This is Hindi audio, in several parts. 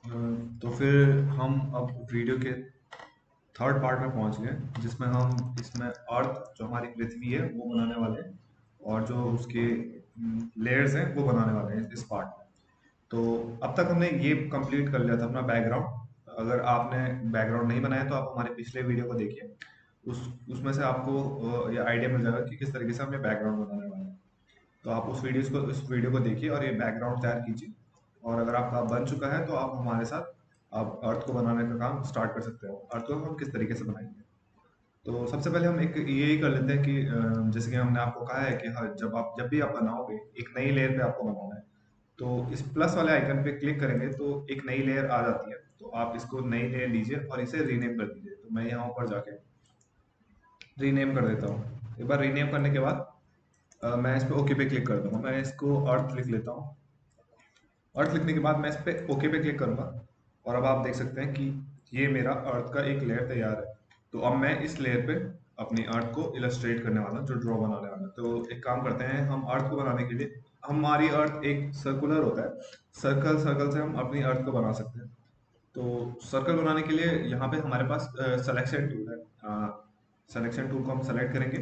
तो फिर हम अब वीडियो के थर्ड पार्ट में पहुंच गए, जिसमें हम इसमें अर्थ जो हमारी पृथ्वी है वो बनाने वाले हैं, और जो उसके लेयर्स हैं वो बनाने वाले हैं इस पार्ट में। तो अब तक हमने ये कंप्लीट कर लिया था अपना बैकग्राउंड। अगर आपने बैकग्राउंड नहीं बनाया तो आप हमारे पिछले वीडियो को देखिए, उसमें से आपको ये आइडिया मिल जाएगा कि किस तरीके से हमने बैकग्राउंड बनाने वाला है। तो आप उस वीडियो को देखिए और ये बैकग्राउंड तैयार कीजिए। और अगर आपका बन चुका है तो आप हमारे साथ आप अर्थ को बनाने का काम स्टार्ट कर सकते हो। अर्थ को हम किस तरीके से बनाएंगे, तो सबसे पहले हम एक ये ही कर लेते हैं कि जैसे कि हमने आपको कहा है कि हर जब भी आप बनाओगे एक नई लेयर पे आपको बनाना है, तो इस प्लस वाले आइकन पे क्लिक करेंगे तो एक नई लेयर आ जाती है। तो आप इसको नई लेयर लीजिए और इसे रीनेम कर दीजिए। तो मैं यहाँ ऊपर जाके रीनेम कर देता हूँ। एक बार रीनेम करने के बाद मैं इस पे ओके पे क्लिक कर दूंगा। मैं इसको अर्थ लिख लेता हूँ। अर्थ लिखने के बाद मैं इस पे ओके पे क्लिक करूंगा, और अब आप देख सकते हैं कि ये मेरा अर्थ का एक लेयर तैयार है। तो अब मैं इस लेयर पे अपनी अर्थ को इलस्ट्रेट करने वाला हूँ, जो ड्रॉ बनाने वाला हूँ। तो एक काम करते हैं, हम अर्थ को बनाने के लिए, हमारी अर्थ एक सर्कुलर होता है, सर्कल सर्कल से हम अपनी अर्थ को बना सकते हैं। तो सर्कल बनाने के लिए यहाँ पे हमारे पास सिलेक्शन टूल है। सिलेक्शन टूल को हम सेलेक्ट करेंगे।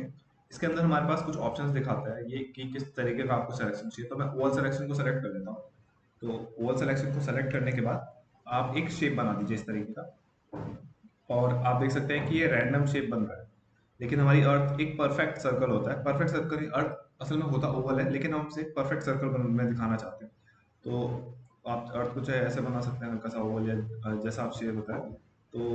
इसके अंदर हमारे पास कुछ ऑप्शंस दिखाता है ये कि किस तरीके का आपको सिलेक्शन चाहिए। तो मैं ओवल सिलेक्शन को सेलेक्ट कर लेता हूँ। तो ओवल सिलेक्शन को सेलेक्ट करने के बाद आप एक शेप बना दीजिए इस तरीके का, और आप देख सकते हैं कि ये रैंडम शेप बन रहा है। लेकिन हमारी अर्थ एक परफेक्ट सर्कल होता है। परफेक्ट सर्कल, अर्थ असल में होता ओवल है, लेकिन हम उसे परफेक्ट सर्कल में दिखाना चाहते हैं। तो आप अर्थ को चाहे ऐसे बना सकते हैं, हल्का सा ओवल, या जैसा आप शेप होता है। तो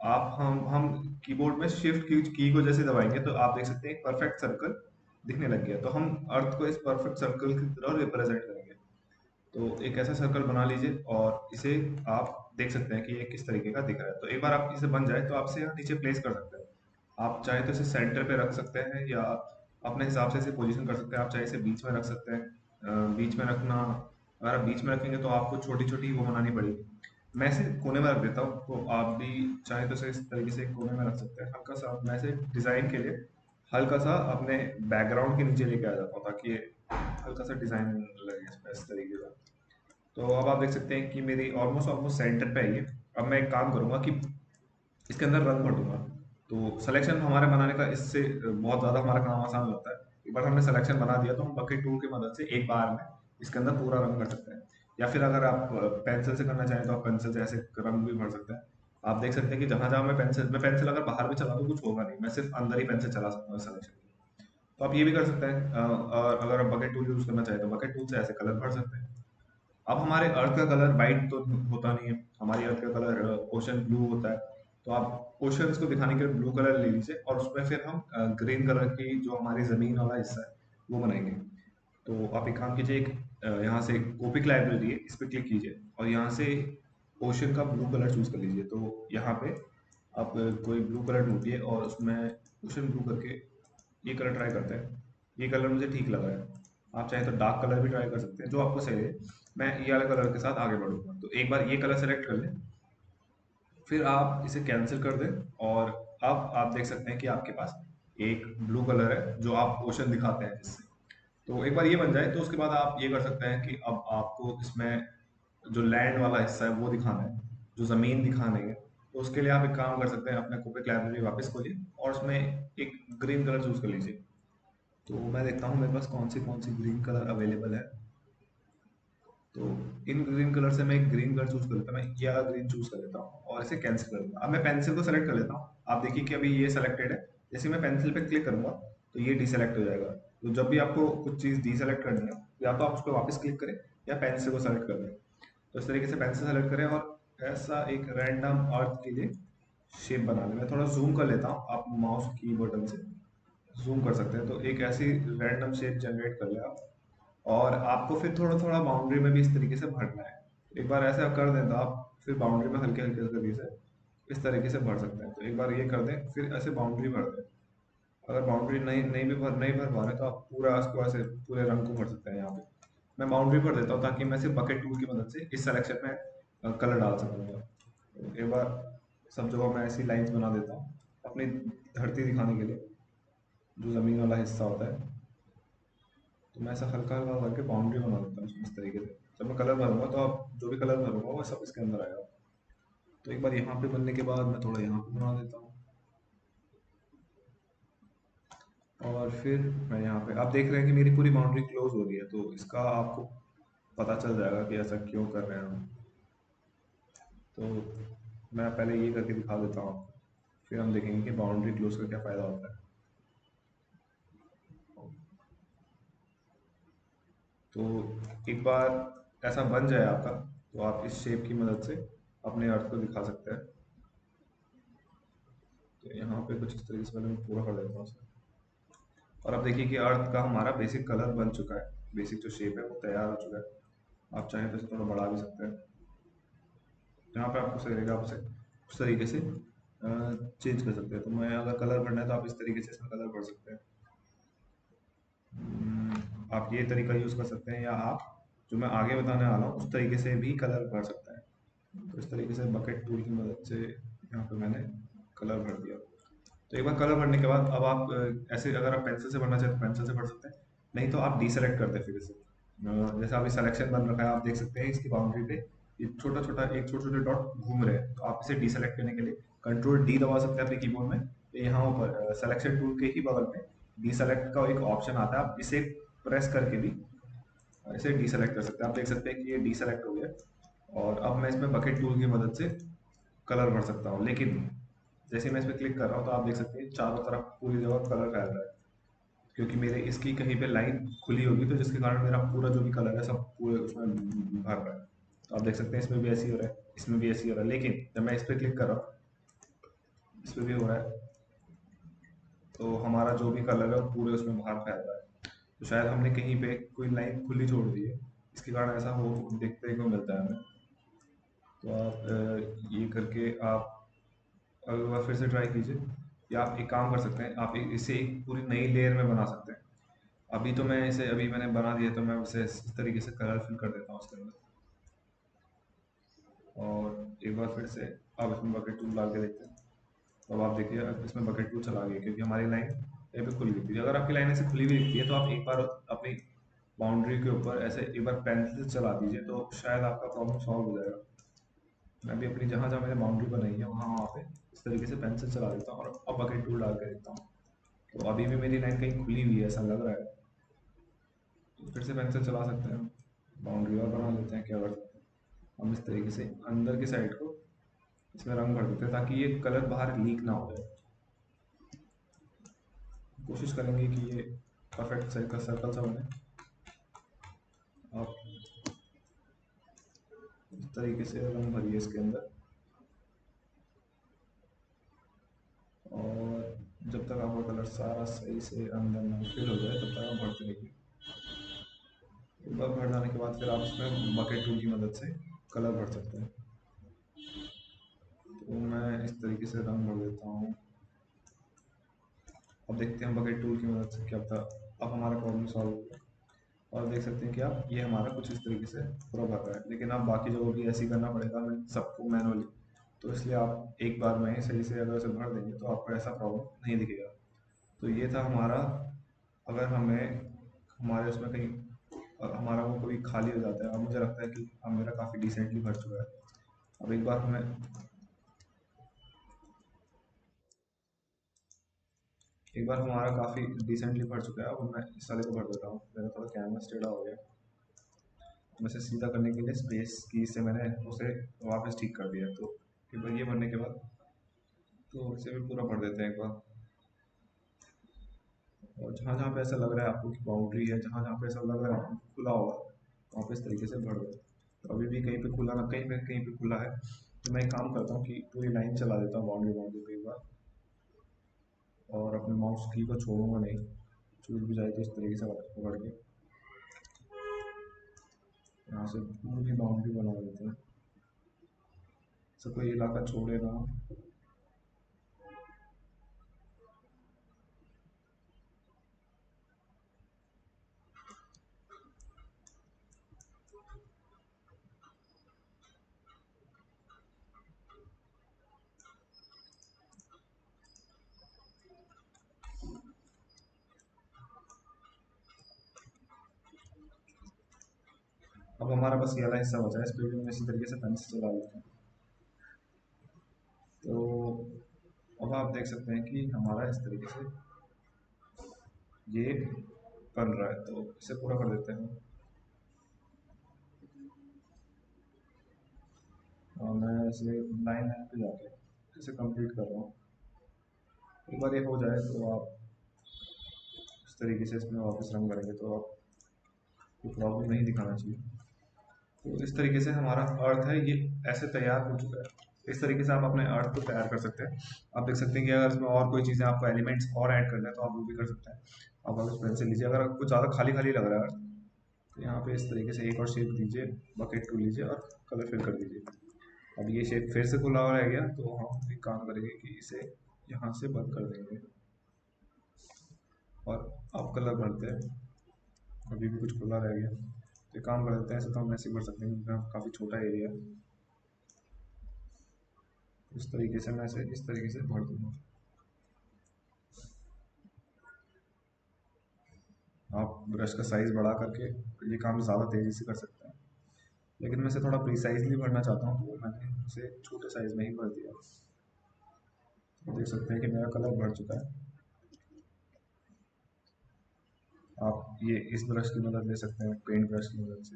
आप हम कीबोर्ड में शिफ्ट की को जैसे दबाएंगे तो आप देख सकते हैं परफेक्ट सर्कल दिखने लग गया। तो हम अर्थ को इस परफेक्ट सर्कल की तरह रिप्रेजेंट करेंगे। तो एक ऐसा सर्कल बना लीजिए और इसे आप देख सकते हैं कि ये किस तरीके का दिख रहा है। तो एक बार आप इसे बन जाए तो आप इसे यहाँ नीचे प्लेस कर सकते हैं। आप चाहे तो इसे सेंटर पे रख सकते हैं, या अपने हिसाब से इसे पोजीशन कर सकते हैं। आप चाहे इसे बीच में रख सकते हैं। बीच में रखना, अगर आप बीच में रखेंगे तो आपको छोटी छोटी वो बनानी पड़ेगी। मैं इसे कोने में रख देता हूँ, तो आप भी चाहे तो इसे इस तरीके से कोने में रख सकते हैं। हल्का सा मैं इसे डिज़ाइन के लिए हल्का सा अपने बैकग्राउंड के नीचे लेके आ जाता हूँ, ताकि ये हल्का सा डिज़ाइन लगे इस पे, इस तरीके का। तो अब आप देख सकते हैं कि मेरी ऑलमोस्ट ऑलमोस्ट सेंटर पे आई है। अब मैं एक काम करूंगा कि इसके अंदर रंग भर दूंगा। तो सिलेक्शन हमारे बनाने का इससे बहुत ज़्यादा हमारा काम आसान होता है। एक बार हमने सिलेक्शन बना दिया तो हम बकेट टूल की मदद से एक बार में इसके अंदर पूरा रंग भर सकते हैं। या फिर अगर आप पेंसिल से करना चाहें तो आप पेंसिल से ऐसे रंग भी भर सकते हैं। आप देख सकते हैं कि जहां जहां मैं पेंसिल अगर बाहर भी चला दूँ कुछ होगा नहीं, मैं सिर्फ अंदर ही पेंसिल चला सकता हूँ सिलेक्शन। तो आप ये भी कर सकते हैं। और अगर आप बकेट टूल यूज करना चाहें तो बकेट टूल से ऐसे कलर भर सकते हैं। अब हमारे अर्थ का कलर वाइट तो होता नहीं है, हमारी अर्थ का कलर ओशन ब्लू होता है। तो आप ओशंस को दिखाने के लिए ब्लू कलर ले लीजिए, और उसमें फिर हम ग्रीन कलर की जो हमारी ज़मीन वाला हिस्सा है वो बनाएंगे। तो आप एक काम कीजिए, एक यहाँ से कॉपिक लाइब्रेरी है, इस पर क्लिक कीजिए और यहाँ से ओशन का ब्लू कलर चूज कर लीजिए। तो यहाँ पे आप कोई ब्लू कलर ढूंढिए और उसमें ओशन ब्लू करके ये कलर ट्राई करते हैं। ये कलर मुझे ठीक लग रहा है। आप चाहे तो डार्क कलर भी ट्राई कर सकते हैं, जो आपको सही है। मैं ये वाले कलर के साथ आगे बढ़ूंगा। तो एक बार ये कलर सेलेक्ट कर लें, फिर आप इसे कैंसिल कर दें, और अब आप देख सकते हैं कि आपके पास एक ब्लू कलर है जो आप ओशन दिखाते हैं जिससे। तो एक बार ये बन जाए तो उसके बाद आप ये कर सकते हैं कि अब आपको इसमें जो लैंड वाला हिस्सा है वो दिखाना है, जो ज़मीन दिखानी है। तो उसके लिए आप एक काम कर सकते हैं, अपने कॉपिक लाइब्रेरी वापस खोलिए और उसमें एक ग्रीन कलर चूज कर लीजिए। तो मैं देखता हूँ मेरे पास कौन सी ग्रीन कलर अवेलेबल है। तो इन ग्रीन कलर से मैं एक ग्रीन कलर चूज कर लेता हूँ। मैं ये वाला ग्रीन चूज कर लेता हूँ और इसे कैंसिल कर दूंगा। अब मैं पेंसिल को सेलेक्ट कर लेता हूँ। आप देखिए कि अभी ये सेलेक्टेड है। जैसे मैं पेंसिल पे क्लिक करूंगा तो ये डिसेलेक्ट हो जाएगा। तो जब भी आपको कुछ चीज़ डिसेलेक्ट करनी है, या तो आप उस पर वापस क्लिक करें या पेंसिल को सेलेक्ट कर लें। तो इस तरीके से पेंसिल सेलेक्ट करें और ऐसा एक रैंडम अर्थ के लिए शेप बना लें। मैं थोड़ा जूम कर लेता हूँ, आप माउस की बटन से जूम कर सकते हैं। तो एक ऐसी रैंडम शेप जनरेट कर ले आप, और आपको फिर थोड़ा थोड़ा बाउंड्री में भी इस तरीके से भरना है। एक बार ऐसे आप कर दें तो आप फिर बाउंड्री में हल्के हल्के तरीके से इस तरीके से भर सकते हैं। तो एक बार ये कर दें, फिर ऐसे बाउंड्री भर दें। अगर बाउंड्री नहीं भर पा रहे तो आप पूरा इसको ऐसे पूरे रंग को भर सकते हैं यहाँ पे। मैं बाउंड्री भर देता हूँ ताकि मैं सिर्फ बकेट टूल की मदद से इस सिलेक्शन में कलर डाल सकूँगा। तो एक बार सब जगह मैं ऐसी लाइंस बना देता हूँ अपनी धरती दिखाने के लिए, जो ज़मीन वाला हिस्सा होता है। तो मैं ऐसा हल्का हल्का करके बाउंड्री बना देता हूँ इस तरीके से। जब मैं कलर भरूंगा तो आप जो भी कलर भरूंगा वो सब इसके अंदर आएगा। तो एक बार यहाँ पे बनने के बाद मैं थोड़ा यहाँ पे बना देता हूँ, और फिर मैं यहाँ पे, आप देख रहे हैं कि मेरी पूरी बाउंड्री क्लोज हो रही है, तो इसका आपको पता चल जाएगा कि ऐसा क्यों कर रहे हैं हम। तो मैं पहले ये करके दिखा देता हूँ आपको, फिर हम देखेंगे कि बाउंड्री क्लोज का क्या फ़ायदा होता है। तो एक बार ऐसा बन जाए आपका, तो आप इस शेप की मदद से अपने अर्थ को दिखा सकते हैं। तो यहाँ पे कुछ इस तरीके से पहले मैं पूरा कर देता हूँ इसे। और अब देखिए कि अर्थ का हमारा बेसिक कलर बन चुका है, बेसिक जो शेप है वो तैयार हो चुका है। आप चाहें तो इसे थोड़ा बढ़ा भी सकते हैं, जहाँ पे आपको सही रहेगा आप उसे उस तरीके से चेंज कर सकते हैं। तो मैं अगर कलर भरना है तो आप इस तरीके से इसमें कलर भर सकते हैं। आप ये तरीका यूज़ कर सकते हैं, या आप जो मैं आगे बताने वाला हूँ उस तरीके से भी कलर भर सकते हैं। तो इस तरीके से बकेट टूल की मदद से यहाँ पे मैंने कलर भर दिया। तो एक बार कलर भरने के बाद अब आप ऐसे अगर आप पेंसिल से भरना चाहें तो पेंसिल से भर सकते हैं, नहीं तो आप डीसेलेक्ट करते हैं फिर इसे। जैसे अभी सिलेक्शन बन रखा है, आप देख सकते हैं इसकी बाउंड्री पे ये छोटा छोटा एक छोटे छोटे डॉट घूम रहे हैं। तो आप इसे डीसेलेक्ट करने के लिए कंट्रोल डी दबा सकते हैं अपने कीबोर्ड में। ये यहाँ ऊपर सिलेक्शन टूल के ही बगल में डीसेलेक्ट का एक ऑप्शन आता है, आप इसे प्रेस करके भी इसे डीसेलेक्ट कर सकते हैं। आप देख सकते हैं कि ये डीसेलेक्ट हो गया, और अब मैं इसमें बकेट टूल की मदद से कलर भर सकता हूँ। लेकिन जैसे मैं इस पर क्लिक कर रहा हूँ तो आप देख सकते हैं चारों तरफ पूरी जगह कलर फैल रहा है, क्योंकि मेरे इसकी कहीं पे लाइन खुली होगी, तो जिसके कारण मेरा पूरा जो भी कलर है सब पूरे उसमें भर रहा है। तो आप देख सकते हैं इसमें भी ऐसे ही हो रहा है, इसमें भी ऐसे ही हो रहा है। लेकिन जब मैं इस पर क्लिक कर रहा हूँ, इस पर भी हो रहा है, तो हमारा जो भी कलर है वो पूरे उसमें बाहर फैल रहा है। तो शायद हमने कहीं पे कोई लाइन खुली छोड़ दी है, इसके कारण ऐसा हो देखने को मिलता है हमें। तो आप ये करके आप अगली बार फिर से ट्राई कीजिए, या आप एक काम कर सकते हैं, आप इसे एक पूरी नई लेयर में बना सकते हैं। अभी तो मैं इसे, अभी मैंने बना दिया तो मैं इसे इस तरीके से कलर फिल कर देता हूँ उसके अंदर। और एक बार फिर से आप इसमें बकेट टूल डाल के देखते हैं, तो अब आप देखिए अब इसमें बकेट टूल चला गया, क्योंकि हमारी लाइन यहाँ पे खुली हुई थी। अगर आपकी लाइन ऐसे खुली हुई दिखती है तो आप एक बार अपनी बाउंड्री के ऊपर ऐसे एक बार पेंसिल चला दीजिए, तो शायद आपका प्रॉब्लम सॉल्व हो जाएगा। मैं भी अपनी जहाँ जहाँ मैंने बाउंड्री बनाई है वहाँ वहाँ पे इस तरीके से पेंसिल चला देता हूँ, और अब बकेट टूल डाल के देखता हूँ। तो अभी भी मेरी लाइन कहीं खुली हुई है ऐसा लग रहा है, तो फिर से पेंसिल चला सकते हैं, बाउंड्री और बना लेते हैं। क्या कर सकते हैं, हम इस तरीके से अंदर की साइड को इसमें रंग भर देते हैं ताकि ये कलर बाहर लीक ना हो जाए। कोशिश करेंगे कि ये परफेक्ट सर्कल सर्कल सा बने। आप इस तरीके से रंग भरिए इसके अंदर, और जब तक आपका कलर सारा सही से अंदर ना फिल हो जाए तब तक आप भरते रहिए। एक बार भर जाने के बाद फिर आप इसमें बकेट टूल की मदद से कलर भर सकते हैं। तो मैं इस तरीके से रंग भर देता हूँ। अब देखते हैं बकेट टूल की मदद से क्या पता अब हमारा प्रॉब्लम सॉल्व हो गया। और देख सकते हैं कि आप ये हमारा कुछ इस तरीके से पूरा भर रहा है, लेकिन आप बाकी जगह भी ऐसे ही करना पड़ेगा हमें सबको मैनुअली। तो इसलिए आप एक बार में सही से अगर उसे भर देंगे तो आपको ऐसा प्रॉब्लम नहीं दिखेगा। तो ये था हमारा, अगर हमें हमारे उसमें कहीं हमारा वो कभी खाली हो जाता है। अब मुझे लगता है कि अब मेरा काफ़ी डिसेंटली भर चुका है। अब एक बार हमें एक बार हमारा काफ़ी डिसेंटली भर चुका है। अब मैं इस वाले को भर देता हूँ, मेरा थोड़ा कैनवस टेढ़ा हो गया। मैं इसे सीधा करने के लिए स्पेस की से मैंने उसे वापस ठीक कर दिया। तो एक बार ये भरने के बाद तो इसे भी पूरा भर देते हैं एक बार। और जहाँ जहाँ पे ऐसा लग रहा है आपको कि बाउंड्री है, जहाँ जहाँ पे ऐसा लग रहा है आपको खुला हुआ, वहाँ पे इस तरीके से भर दो। तो अभी भी कहीं पे खुला ना कहीं पे खुला है, तो मैं एक काम करता हूँ कि पूरी लाइन चला देता हूँ बाउंड्री बाउंड्री पे एक बार, और अपने माउस की को छोड़ूंगा नहीं। छूट भी जाए तो इस तरीके से पकड़ के यहाँ से पूरी बाउंड्री बना देते हैं, सब कोई इलाका छोड़े ना। अब अब हमारा बस ये वाला हिस्सा बचा है, इस पर भी हम इसी तरीके से पेन से चला लेते हैं। तो अब आप देख सकते हैं कि हमारा इस तरीके से ये बन रहा है। तो इसे पूरा कर देते हैं और मैं इसे लाइन लाइन पे जाके इसे कंप्लीट कर रहा हूँ। एक बार ये हो जाए तो आप इस तरीके से इसमें वापस रंग करेंगे तो आप कोई प्रॉब्लम नहीं दिखाना चाहिए। तो इस तरीके से हमारा अर्थ है ये ऐसे तैयार हो चुका है। इस तरीके से आप अपने अर्थ को तैयार कर सकते हैं। आप देख सकते हैं कि अगर इसमें और कोई चीज़ें आपको एलिमेंट्स और ऐड करना है तो आप वो भी कर सकते हैं। आप अगर पेंसिल लीजिए, अगर आपको ज़्यादा खाली खाली लग रहा है अर्थ, तो यहाँ पे इस तरीके से एक और शेप दीजिए, बकेट टूल लीजिए और कलर फिल कर दीजिए। अब ये शेप फिर से खुला रह गया तो हम एक काम करेंगे कि इसे यहाँ से बंद कर देंगे और अब कलर भरते हैं। अभी भी कुछ खुला रह गया तो काम कर देते हैं। ऐसे तो हम ऐसे भर सकते हैं क्योंकि काफ़ी छोटा एरिया है। इस तरीके से मैं इसे इस तरीके से भर दूंगा। आप ब्रश का साइज़ बढ़ा करके ये काम ज़्यादा तेज़ी से कर सकते हैं, लेकिन मैं इसे थोड़ा प्रिसाइजली भरना चाहता हूँ तो मैंने इसे छोटे साइज़ में ही भर दिया। तो देख सकते हैं कि मेरा कलर भर चुका है। आप ये इस ब्रश की मदद ले सकते हैं, पेंट ब्रश की मदद से।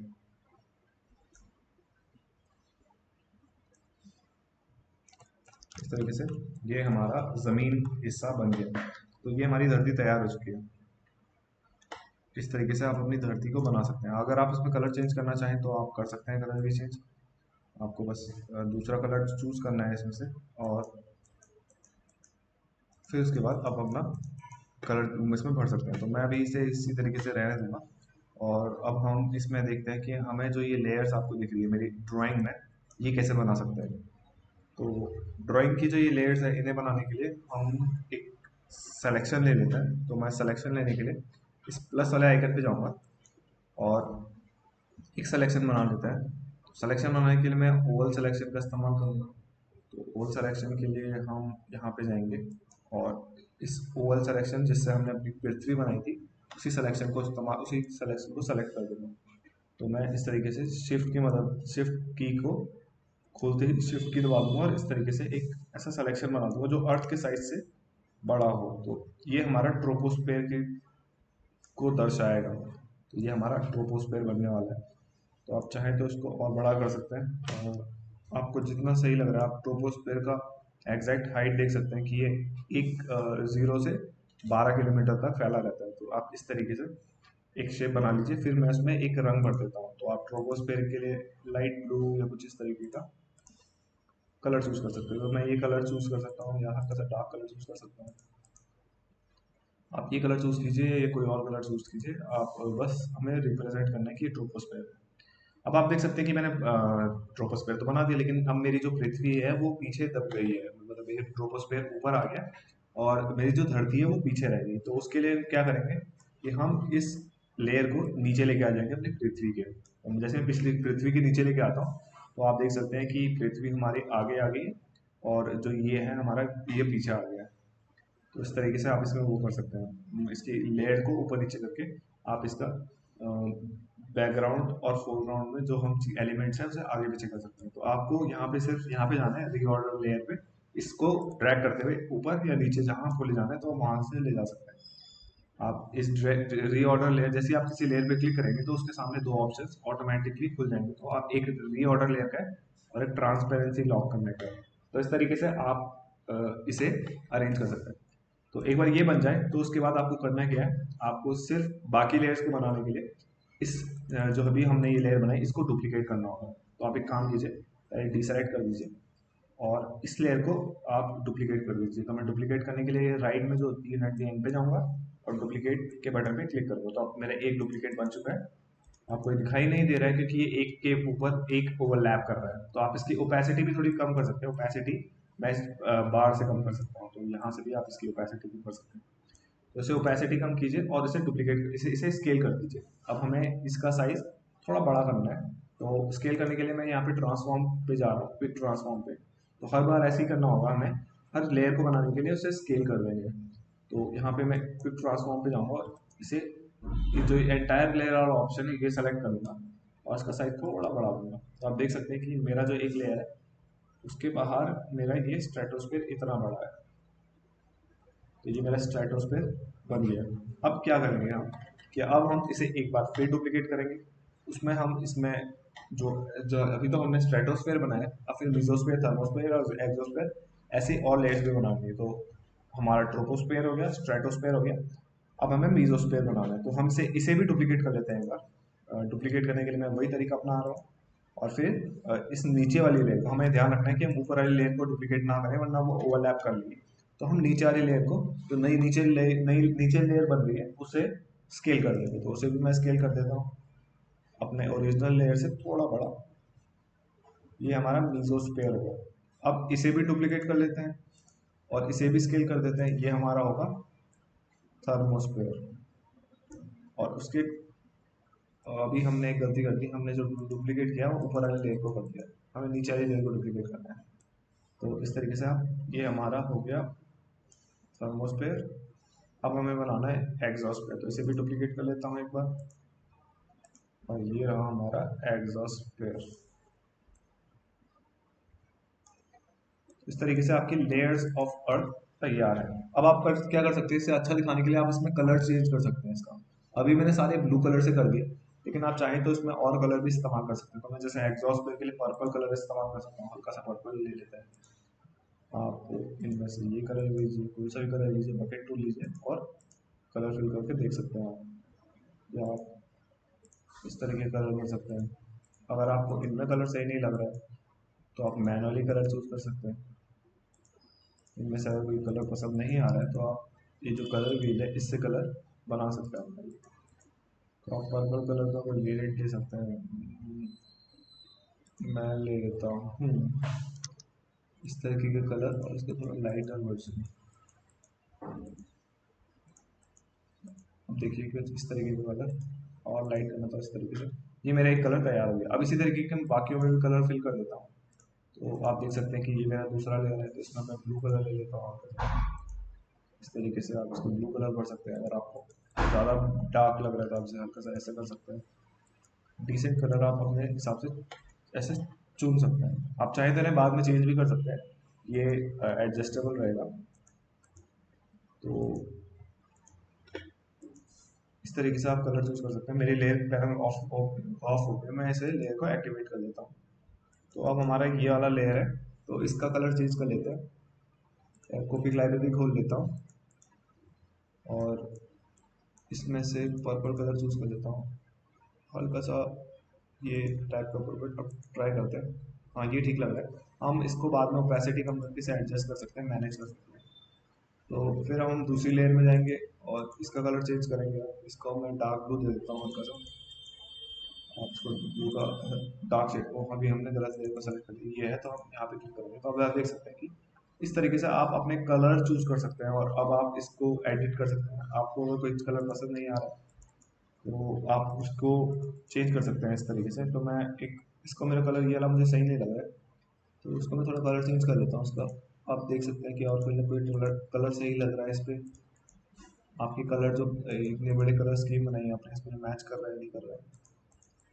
इस तरीके से ये हमारा ज़मीन हिस्सा बन गया। तो ये हमारी धरती तैयार हो चुकी है। इस तरीके से आप अपनी धरती को बना सकते हैं। अगर आप इसमें कलर चेंज करना चाहें तो आप कर सकते हैं कलर भी चेंज। आपको बस दूसरा कलर चूज़ करना है इसमें से और फिर उसके बाद आप अपना कलर इसमें भर सकते हैं। तो मैं अभी इसे इसी तरीके से रहने दूंगा और अब हम इसमें देखते हैं कि हमें जो ये लेयर्स आपको दिख रही है मेरी ड्राइंग में, ये कैसे बना सकते हैं। तो ड्राइंग की जो ये लेयर्स है इन्हें बनाने के लिए हम एक सिलेक्शन ले लेते हैं। तो मैं सिलेक्शन लेने के लिए इस प्लस वाले आइकन पे जाऊंगा और एक सिलेक्शन बना लेता है। तो सिलेक्शन बनाने के लिए मैं ओवल सिलेक्शन का इस्तेमाल करूँगा। तो ओवल सिलेक्शन के लिए हम यहाँ पे जाएंगे और इस ओवल सिलेक्शन जिससे हमने अपनी पृथ्वी बनाई थी उसी सिलेक्शन को सेलेक्ट कर दूँगा। तो मैं इस तरीके से शिफ्ट की को खोलते ही शिफ्ट की दबा दूंगा और इस तरीके से एक ऐसा सिलेक्शन बना दूंगा जो अर्थ के साइज से बड़ा हो। तो ये हमारा ट्रोपोस्फेयर के को दर्शाएगा। तो ये हमारा ट्रोपोस्फेयर बनने वाला है। तो आप चाहें तो इसको और बड़ा कर सकते हैं और आपको जितना सही लग रहा है आप ट्रोपोस्फेयर का एग्जैक्ट हाइट देख सकते हैं कि ये एक 0 से 12 किलोमीटर तक फैला रहता है। तो आप इस तरीके से एक शेप बना लीजिए। फिर मैं इसमें एक रंग भर देता हूँ। तो आप ट्रोपोस्फेयर के लिए लाइट ब्लू या कुछ इस तरीके का कलर चूज कर सकते हो। तो मैं ये कलर चूज कर सकता हूँ या हल्का सा डार्क कलर चूज कर सकता हूँ। आप ये कलर चूज कीजिए या कोई और कलर चूज कीजिए, आप बस हमें रिप्रेजेंट करना है कि ट्रोपोस्फेयर है। अब आप देख सकते हैं कि मैंने ट्रोपोस्फेयर तो बना दिया, लेकिन अब मेरी जो पृथ्वी है वो पीछे दब गई है। मतलब मेरी ट्रोपोस्फेयर ऊपर आ गया और मेरी जो धरती है वो पीछे रह गई। तो उसके लिए क्या करेंगे कि हम इस लेयर को नीचे लेके आ जाएंगे अपनी पृथ्वी के। तो जैसे मैं पिछली पृथ्वी के नीचे लेके आता हूँ तो आप देख सकते हैं कि पृथ्वी हमारे आगे आ गई और जो ये है हमारा ये पीछे आ गया है। तो इस तरीके से आप इसमें वो कर सकते हैं, इसकी लेयर को ऊपर नीचे करके आप इसका बैकग्राउंड और फोरग्राउंड में जो हम एलिमेंट्स हैं उसे आगे पीछे कर सकते हैं। तो आपको यहाँ पे सिर्फ यहाँ पे जाना है रीऑर्डर लेयर पे, इसको ड्रैग करते हुए ऊपर या नीचे जहाँ आपको ले जाना है तो वहाँ से ले जा सकते हैं। आप इस रीऑर्डर लेयर जैसे आप किसी लेयर पे क्लिक करेंगे तो उसके सामने दो ऑप्शंस ऑटोमेटिकली खुल जाएंगे। तो आप एक रीऑर्डर लेयर का है और एक ट्रांसपेरेंसी लॉक करने का है। तो इस तरीके से आप इसे अरेंज कर सकते हैं। तो एक बार ये बन जाए तो उसके बाद आपको करना क्या है, आपको सिर्फ बाकी लेयर्स को बनाने के लिए इस जो अभी हमने ये लेयर बनाई इसको डुप्लीकेट करना होगा। तो आप एक काम कीजिए, पहले डीसेलेक्ट कर दीजिए और इस लेयर को आप डुप्लीकेट कर दीजिए। तो मैं डुप्लीकेट करने के लिए राइट में जो तीन हड्डी इन पे जाऊँगा और डुप्लीकेट के बटन पे क्लिक करूँगा। तो अब मेरा एक डुप्लीकेट बन चुका है। आपको ये दिखाई नहीं दे रहा है क्योंकि ये एक के ऊपर एक ओवरलैप कर रहा है। तो आप इसकी ओपेसिटी भी थोड़ी कम कर सकते हैं। ओपेसिटी मैं इस बार से कम कर सकता हूँ। तो यहाँ से भी आप इसकी ओपेसिटी कम कर सकते हैं। तो इसे ओपेसिटी कम कीजिए और इसे डुप्लीकेट इसे स्केल कर दीजिए। अब हमें इसका साइज थोड़ा बड़ा करना है। तो स्केल करने के लिए मैं यहाँ पे ट्रांसफॉर्म पे जा रहा हूँ, क्विक ट्रांसफॉर्म पे। तो हर बार ऐसे ही करना होगा हमें, हर लेयर को बनाने के लिए उसे स्केल कर देंगे। तो यहाँ पे मैं क्विक ट्रांसफॉर्म पे जाऊँगा और इसे जो एंटायर लेयर वाला ऑप्शन है ये सेलेक्ट कर लूँगा और इसका साइज थोड़ा बढ़ा दूंगा। तो आप देख सकते हैं कि मेरा जो एक लेयर है उसके बाहर मेरा ये स्ट्रेटोस्फेयर इतना बड़ा है। तो ये मेरा स्ट्रेटोस्फेयर बन गया। अब क्या करेंगे हम, कि अब हम इसे एक बार फिर डुप्लीकेट करेंगे। उसमें हम इसमें जो जो अभी तो हमने स्ट्रेटोस्फेयर बनाया, अब फिर मीजोस्फेयर, थर्मोस्फेयर और एक्सोस्फेयर ऐसे और लेयर्स भी बनाएंगे। तो हमारा ट्रोपोस्फेयर हो गया, स्ट्रेटोस्फेयर हो गया, अब हमें मीजोस्फेयर बनाना है। तो हम इसे भी डुप्लीकेट कर लेते हैं एक बार। डुप्लीकेट करने के लिए मैं वही तरीका अपना रहा हूँ। और फिर इस नीचे वाली लेयर को हमें ध्यान रखना है कि हम ऊपर वाली लेयर को डुप्लीकेट ना करें, वरना वो ओवरलैप कर लेगी। तो हम नीचे वाली लेयर को, जो नई नीचे लेयर बन रही है, उसे स्केल कर देंगे। तो उसे भी मैं स्केल कर देता हूँ अपने ओरिजिनल लेयर से थोड़ा बड़ा। ये हमारा मीजोस्फेयर होगा। अब इसे भी डुप्लीकेट कर लेते हैं और इसे भी स्केल कर देते हैं। ये हमारा होगा थर्मोस्फेयर। और उसके अभी हमने एक गलती कर दी, हमने जो डुप्लीकेट किया वो ऊपर वाले लेयर को कर दिया, हमें नीचे वाली लेयर को डुप्लीकेट करना है। तो इस तरीके से आप, ये हमारा हो गया थर्मोस्फेयर। अब हमें बनाना है एग्जॉस्फेयर। तो इसे भी डुप्लीकेट कर लेता हूँ एक बार, और ये रहा हमारा एग्जॉस्फेयर। इस तरीके से आपकी लेयर्स ऑफ अर्थ तैयार है। अब आप क्या कर सकते हैं, इसे अच्छा दिखाने के लिए आप इसमें कलर चेंज कर सकते हैं इसका। अभी मैंने सारे ब्लू कलर से कर दिए, लेकिन आप चाहें तो इसमें और कलर भी इस्तेमाल कर सकते हैं। तो मैं जैसे एग्जॉस्ट के लिए पर्पल कलर इस्तेमाल कर सकता हूँ, हल्का सा पर्पल ले लेते हैं। आप इनमें से ये कलर लीजिए, कोई सा भी कलर लीजिए, बकेट टूल लीजिए और कलर फिल करके देख सकते हैं आप। या आप इस तरीके कलर कर सकते हैं। अगर आपको इनमें कलर सही नहीं लग रहा है तो आप मैनुअली कलर चूज कर सकते हैं। इनमें से अगर कोई कलर पसंद नहीं आ रहा है तो आप ये जो कलर व्हील है इससे कलर बना सकते हैं अपना। तो आप पर्पल कलर का कोई वेरिएंट ले सकते हैं। मैं ले लेता हूँ इस तरीके के कलर, और इसका थोड़ा लाइटर वर्जन। अब देखिए कि इस तरीके का कलर और लाइट करना था इस तरीके से। ये मेरा एक कलर तैयार हो गया। अब इसी तरीके के मैं बाकियों में भी कलर फिल कर देता हूँ। तो आप देख सकते हैं कि ये मेरा दूसरा लेयर है, तो इसमें मैं ब्लू कलर ले लेता हूँ। इस तरीके से आप इसको ब्लू कलर कर सकते हैं। अगर आपको ज़्यादा डार्क लग रहा है तो आप इसे हल्का सा ऐसे कर सकते हैं। डिसेंट कलर आप अपने हिसाब से ऐसे चुन सकते हैं। आप चाहे तो इन्हें बाद में चेंज भी कर सकते हैं, ये एडजस्टेबल रहेगा। तो इस तरीके से आप कलर चूज कर सकते हैं। मेरी लेयर पहले ऑफ ऑफ हो गई, मैं इसे लेयर को एक्टिवेट कर लेता हूँ। तो अब हमारा ये वाला लेयर है, तो इसका कलर चेंज कर लेते हैं। कॉपी लाइब्रेरी खोल लेता हूँ और इसमें से पर्पल कलर चूज कर लेता हूँ, हल्का सा ये टाइप का पर्पल। अब ट्राई करते हैं। हाँ, ये ठीक लग रहा है। हम इसको बाद में ओपेसिटी कम करके इसे एडजस्ट कर सकते हैं, मैनेज कर सकते हैं। तो फिर हम दूसरी लेयर में जाएंगे और इसका कलर चेंज करेंगे। इसको मैं डार्क ब्लू दे देता हूँ हल्का सा। आप इसको ब्लू का डार्क शेड को, अभी हमने गलत लेयर को सेलेक्ट कर लिया, ये है तो हम यहाँ पे क्लिक करेंगे। तो अब आप देख सकते हैं कि इस तरीके से आप अपने कलर चूज कर सकते हैं और अब आप इसको एडिट कर सकते हैं। आपको अगर कोई कलर पसंद नहीं आ रहा तो आप उसको चेंज कर सकते हैं इस तरीके से। तो मैं एक, इसको मेरा कलर ये वाला मुझे सही नहीं लग रहा है, तो इसको मैं थोड़ा कलर चेंज कर लेता हूँ उसका। आप देख सकते हैं कि और कोई ना कोई कलर सही लग रहा है इस पर। आपके कलर जो इतने बड़े कलर स्कीम बनाई है आपने, इसमें मैच कर रहा है नहीं कर रहा है।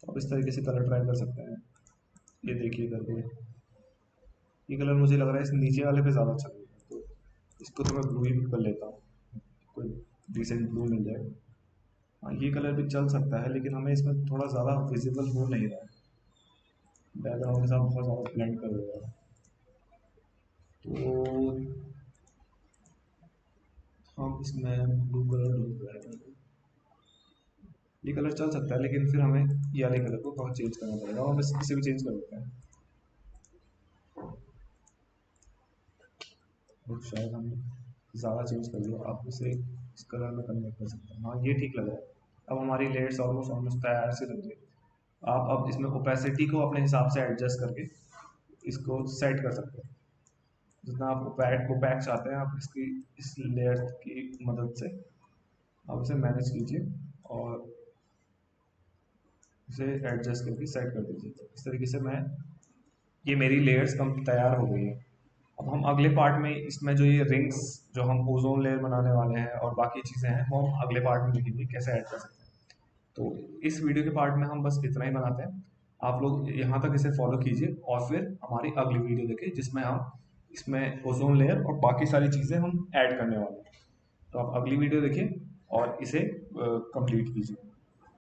तो आप इस तरीके से कलर ट्राई कर सकते हैं। ये देखिए करके, ये कलर मुझे लग रहा है इस नीचे वाले पे ज़्यादा अच्छा लगेगा, तो इसको तो मैं ब्लू ही कर लेता हूँ, कोई डिसेंट ब्लू मिल जाए। हाँ, ये कलर भी चल सकता है, लेकिन हमें इसमें थोड़ा ज़्यादा विजिबल हो नहीं रहा है, बैकग्राउंड के साथ बहुत ज़्यादा ब्लेंड कर देगा। तो हम इसमें ब्लू कलर ढूंढ रहे हैं। ये कलर चल सकता है, लेकिन फिर हमें ये वाले कलर को बहुत चेंज करना पड़ेगा। हम इसे भी चेंज कर देते हैं, और शायद हम ज़्यादा चेंज कर लिया। आप इसे इस कलर में कन्वर्ट कर सकते हैं। हाँ, ये ठीक लग रहा है। अब हमारी लेयर्स ऑलमोस्ट ऑलमोस्ट तैयार से लग गई। आप अब इसमें ओपेसिटी को अपने हिसाब से एडजस्ट करके इसको सेट कर सकते हैं। जितना आप ओपैक चाहते हैं, आप इसकी इस लेयर की मदद से आप इसे मैनेज कीजिए और इसे एडजस्ट करके सेट कर दीजिए। तो इस तरीके से मैं, ये मेरी लेयर्स कम तैयार हो गई है। अब हम अगले पार्ट में इसमें जो ये रिंग्स, जो हम ओजोन लेयर बनाने वाले हैं और बाकी चीज़ें हैं, वो हम अगले पार्ट में देखेंगे कैसे ऐड कर सकते हैं। तो इस वीडियो के पार्ट में हम बस इतना ही बनाते हैं। आप लोग यहाँ तक इसे फॉलो कीजिए और फिर हमारी अगली वीडियो देखिए जिसमें हम इसमें ओजोन लेयर और बाकी सारी चीज़ें हम ऐड करने वाले हैं। तो आप अगली वीडियो देखिए और इसे कंप्लीट कीजिए।